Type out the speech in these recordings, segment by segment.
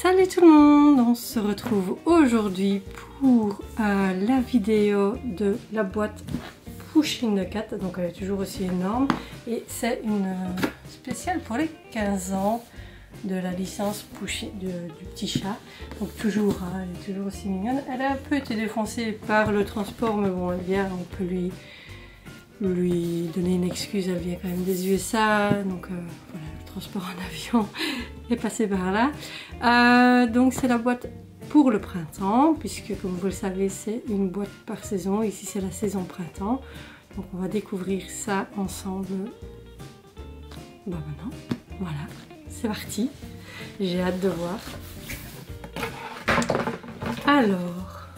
Salut tout le monde, on se retrouve aujourd'hui pour la vidéo de la boîte Pushing the Cat. Donc elle est toujours aussi énorme et c'est une spéciale pour les 15 ans de la licence Pushing du petit chat. Donc toujours, elle est toujours aussi mignonne. Elle a un peu été défoncée par le transport, mais bon, elle vient, on peut lui donner une excuse, elle vient quand même des USA, donc voilà, le transport en avion est passé par là. Donc c'est la boîte pour le printemps, puisque comme vous le savez, c'est une boîte par saison. Ici c'est la saison printemps, donc on va découvrir ça ensemble. Maintenant, voilà, c'est parti, j'ai hâte de voir. Alors,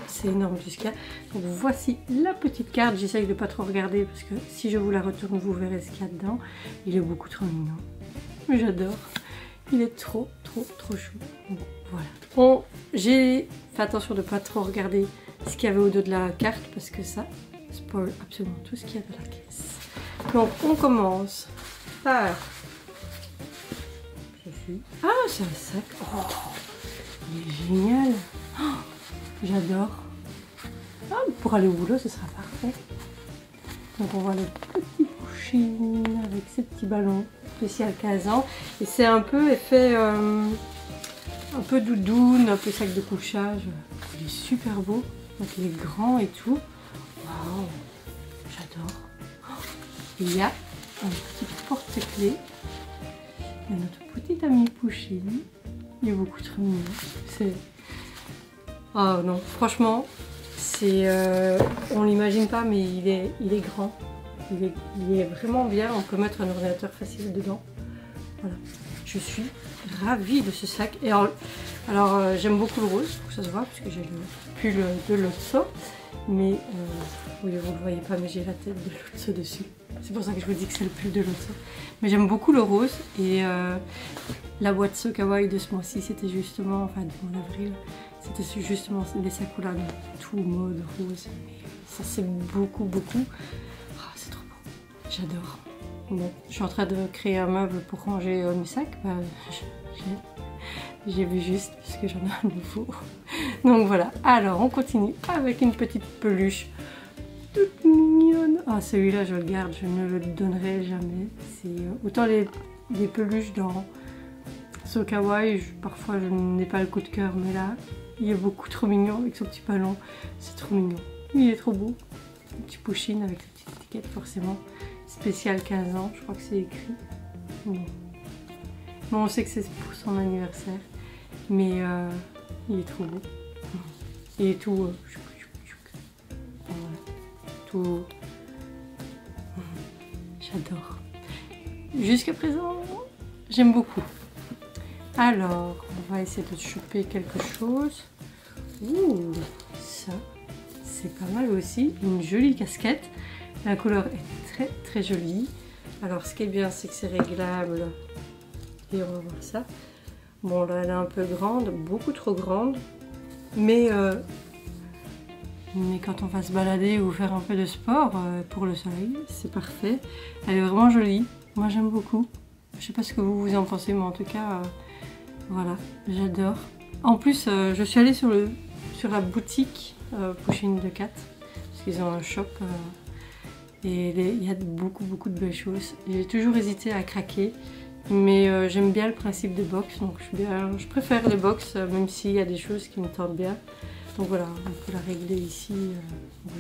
c'est énorme jusqu'à. Donc voici la petite carte. J'essaye de pas trop regarder parce que si je vous la retourne, vous verrez ce qu'il y a dedans. Il est beaucoup trop mignon. J'adore. Il est trop chou. Donc, voilà. J'ai fait attention de pas trop regarder ce qu'il y avait au dos de la carte parce que ça spoil absolument tout ce qu'il y a dans la caisse. Donc on commence par ceci. Ah, c'est un sac. Oh, il est génial. Oh, j'adore. Ah, pour aller au boulot, ce sera parfait. Donc on voit le petit Pushing avec ses petits ballons, spécial 15 ans. Et c'est un peu effet, un peu doudoune, un peu sac de couchage. Il est super beau. Donc il est grand et tout. Waouh, j'adore. Oh, il y a un petit porte-clés. Et notre petit ami Pushing. Il est beaucoup trop mignon. C'est... Oh non, franchement. On l'imagine pas, mais il est grand. Il est vraiment bien. On peut mettre un ordinateur facile dedans. Voilà. Je suis ravie de ce sac. Et alors j'aime beaucoup le rose, pour que ça se voit, parce que j'ai le pull de Lotso. Mais oui, vous ne le voyez pas, mais j'ai la tête de Lotso dessus. C'est pour ça que je vous dis que c'est le pull de Lotso. Mais j'aime beaucoup le rose. Et la boîte So Kawaii de ce mois-ci, c'était justement, enfin du mois d'avril, c'était justement les sakura de tout mode rose. Ça c'est beaucoup. Oh, c'est trop beau. J'adore. Bon, je suis en train de créer un meuble pour ranger mes sacs. Bah, j'ai vu juste parce que j'en ai un nouveau. Donc voilà. Alors on continue avec une petite peluche toute mignonne. Ah, celui-là je le garde, je ne le donnerai jamais. C'est autant les peluches dans So Kawaii, parfois je n'ai pas le coup de cœur, mais là il est beaucoup trop mignon avec son petit ballon. C'est trop mignon. Il est trop beau. Un petit Pushing avec la petite étiquette forcément. Spécial 15 ans, je crois que c'est écrit. Bon, on sait que c'est pour son anniversaire. Mais il est trop beau. Il est tout... voilà. Tout... J'adore. Jusqu'à présent, j'aime beaucoup. Alors, on va essayer de choper quelque chose. Ouh, ça, c'est pas mal aussi. Une jolie casquette. La couleur est très jolie. Alors, ce qui est bien, c'est que c'est réglable. Et on va voir ça. Bon, là, elle est un peu grande, beaucoup trop grande. Mais quand on va se balader ou faire un peu de sport pour le soleil, c'est parfait. Elle est vraiment jolie. Moi, j'aime beaucoup. Je sais pas ce que vous en pensez, mais en tout cas... voilà, j'adore. En plus, je suis allée sur la boutique Pushing the Cat, parce qu'ils ont un shop et il y a beaucoup de belles choses. J'ai toujours hésité à craquer, mais j'aime bien le principe des box, donc je préfère les box, même s'il y a des choses qui me tentent bien. Donc voilà, on peut la régler ici.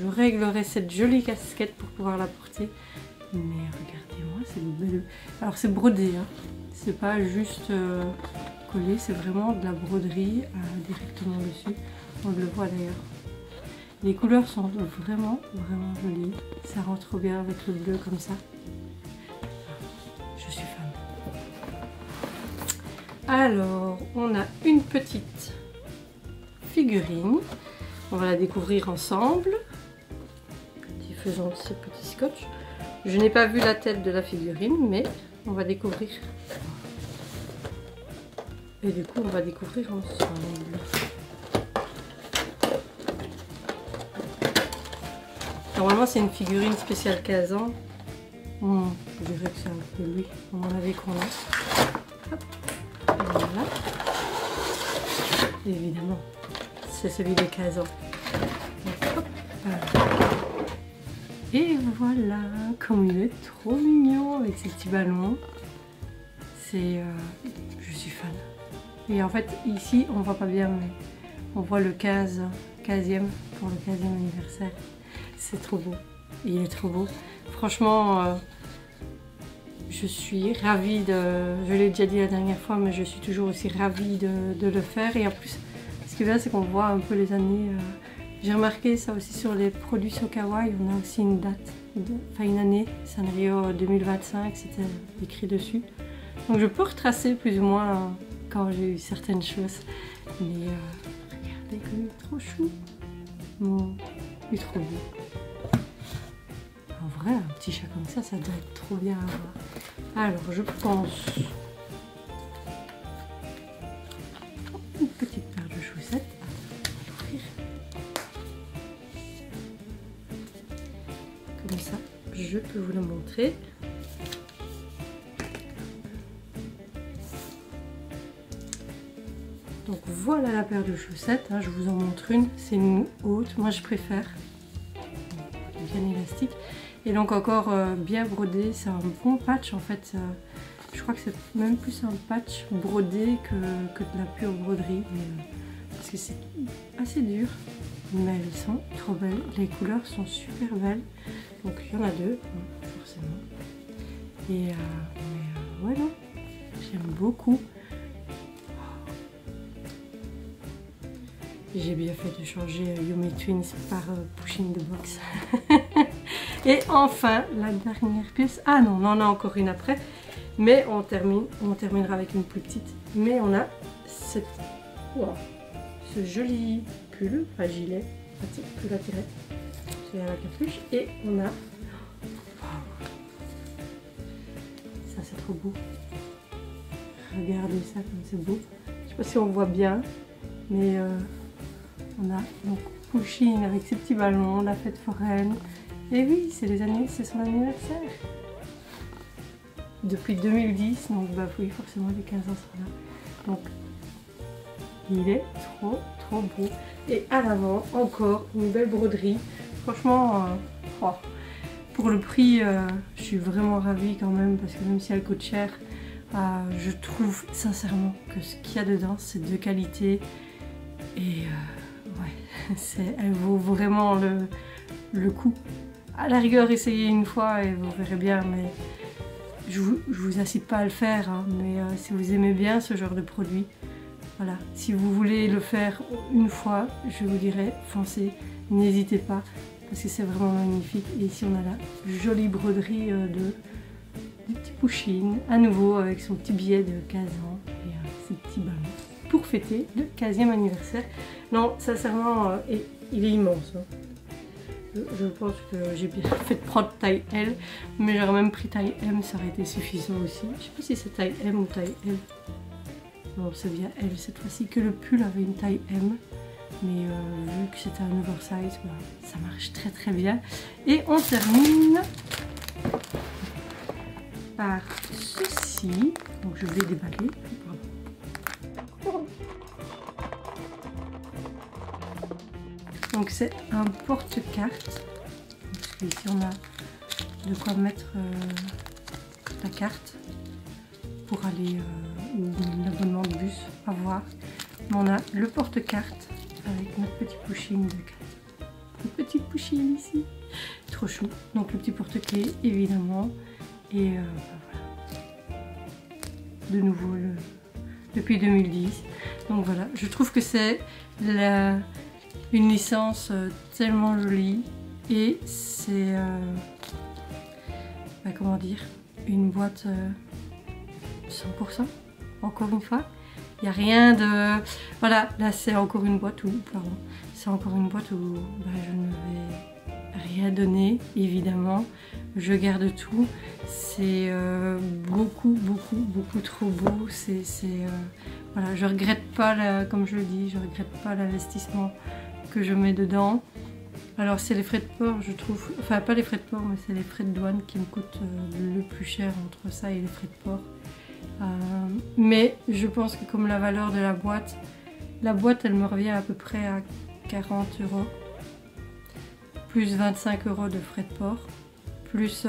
Je réglerai cette jolie casquette pour pouvoir la porter. Mais regardez-moi, c'est belle. Alors c'est brodé, hein. C'est pas juste... collé, c'est vraiment de la broderie directement dessus. On le voit d'ailleurs. Les couleurs sont vraiment jolies. Ça rend trop bien avec le bleu comme ça. Je suis fan. Alors, on a une petite figurine. On va la découvrir ensemble. Faisons ce petit scotch. Je n'ai pas vu la tête de la figurine, mais on va découvrir. Et du coup, on va découvrir ensemble. Normalement, c'est une figurine spéciale 15 ans. Je dirais que c'est un peu lui, à mon avis qu'on a. Hop. Voilà. évidemment. C'est celui de 15 ans. Donc, hop, voilà. Et voilà, comme il est trop mignon avec ses petits ballons. C'est... je suis fan. Et en fait, ici, on voit pas bien, mais on voit le 15e pour le 15e anniversaire. C'est trop beau. Il est trop beau. Franchement, je suis ravie de... Je l'ai déjà dit la dernière fois, mais je suis toujours aussi ravie de le faire. Et en plus, ce qui est bien, c'est qu'on voit un peu les années... J'ai remarqué ça aussi sur les produits Sokawa, on a aussi une date, enfin une année, Sanrio 2025, c'était écrit dessus. Donc je peux retracer plus ou moins quand j'ai eu certaines choses. Mais regardez comme il est trop chou. Il est trop beau. En vrai, un petit chat comme ça doit être trop bien à voir. Alors je pense... Une petite paire de chaussettes. Comme ça, je peux vous le montrer. Donc voilà la paire de chaussettes, hein, je vous en montre une, c'est une haute, moi je préfère, bien élastique. Et donc encore bien brodé, c'est un bon patch en fait, je crois que c'est même plus un patch brodé que de la pure broderie, parce que c'est assez dur. Mais elles sont trop belles, les couleurs sont super belles, donc il y en a deux, forcément. Et ouais, non, j'aime beaucoup. J'ai bien fait de changer Yumi Twins par Pushing the Box. Et enfin, la dernière pièce, ah non, on en a encore une après, mais on terminera avec une plus petite. Mais on a cette, wow, ce joli pull, enfin gilet, pull à tirer, c'est à la capuche, et on a, wow, ça c'est trop beau, regardez ça comme c'est beau, je sais pas si on voit bien, mais on a donc Pushing avec ses petits ballons, la fête foraine, et oui, c'est son anniversaire, depuis 2010, donc bah oui, forcément les 15 ans sont là, donc il est trop beau. Et à l'avant, encore une belle broderie. Franchement, oh, pour le prix, je suis vraiment ravie quand même, parce que même si elle coûte cher, je trouve sincèrement que ce qu'il y a dedans, c'est de qualité. Et ouais, elle vaut vraiment le coup. À la rigueur, essayez une fois et vous verrez bien, mais je vous incite pas à le faire, hein, mais si vous aimez bien ce genre de produit, voilà, si vous voulez le faire une fois, je vous dirais, foncez, n'hésitez pas, parce que c'est vraiment magnifique. Et ici, on a la jolie broderie du petit Pushing, à nouveau avec son petit billet de 15 ans et ses petits ballons, pour fêter le 15e anniversaire. Non, sincèrement, il est immense. Hein. Je pense que j'ai bien fait de prendre taille L, mais j'aurais même pris taille M, ça aurait été suffisant aussi. Je sais pas si c'est taille M ou taille L. Non, c'est bien L cette fois-ci, que le pull avait une taille M, mais vu que c'était un oversize, bah, ça marche très bien. Et on termine par ceci, donc je vais déballer. Donc c'est un porte-carte, ici on a de quoi mettre la carte pour aller ou l'abonnement de bus, à voir. Mais on a le porte-carte avec notre petit Pushing de 4. Le petit Pushing ici, trop chou. Donc le petit porte-clés évidemment, et voilà. De nouveau depuis 2010. Donc voilà, je trouve que c'est une licence tellement jolie, et c'est comment dire, une boîte 100%, encore une fois. Il n'y a rien de... Voilà, là c'est encore une boîte où... Pardon. C'est encore une boîte où je ne vais rien donner, évidemment. Je garde tout. C'est beaucoup trop beau. Voilà, je regrette pas, comme je le dis, je regrette pas l'investissement que je mets dedans. Alors c'est les frais de port, je trouve, enfin pas les frais de port, mais c'est les frais de douane qui me coûtent le plus cher entre ça et les frais de port. Mais je pense que comme la valeur de la boîte La boîte, elle me revient à peu près à 40 €, plus 25 € de frais de port, plus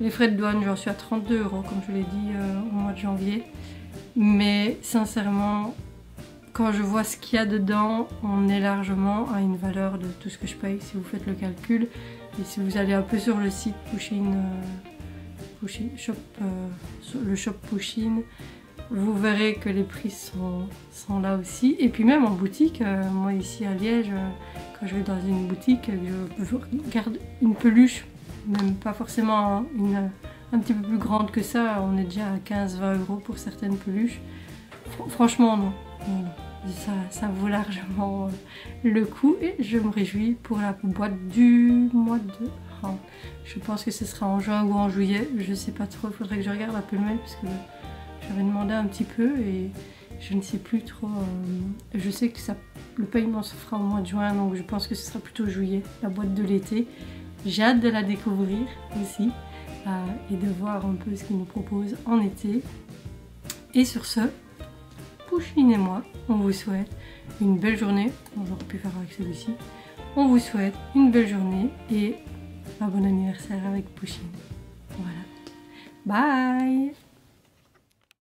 les frais de douane, j'en suis à 32 €, comme je l'ai dit au mois de janvier. Mais sincèrement, quand je vois ce qu'il y a dedans, on est largement à une valeur de tout ce que je paye si vous faites le calcul. Et si vous allez un peu sur le site le shop Pusheen, vous verrez que les prix sont là aussi. Et puis même en boutique, moi ici à Liège, quand je vais dans une boutique, je regarde une peluche, même pas forcément un petit peu plus grande que ça, on est déjà à 15-20 € pour certaines peluches. Franchement non. Ça vaut largement le coup et je me réjouis pour la boîte du mois de... je pense que ce sera en juin ou en juillet, je sais pas trop, il faudrait que je regarde un peu le mail parce que j'avais demandé un petit peu et je ne sais plus trop. Je sais que le paiement se fera au mois de juin, donc je pense que ce sera plutôt juillet, la boîte de l'été. J'ai hâte de la découvrir aussi et de voir un peu ce qu'ils nous proposent en été. Et sur ce, Pusheen et moi, on vous souhaite une belle journée. J'aurais pu faire avec celui-ci. On vous souhaite une belle journée et un bon anniversaire avec Pusheen. Voilà. Bye!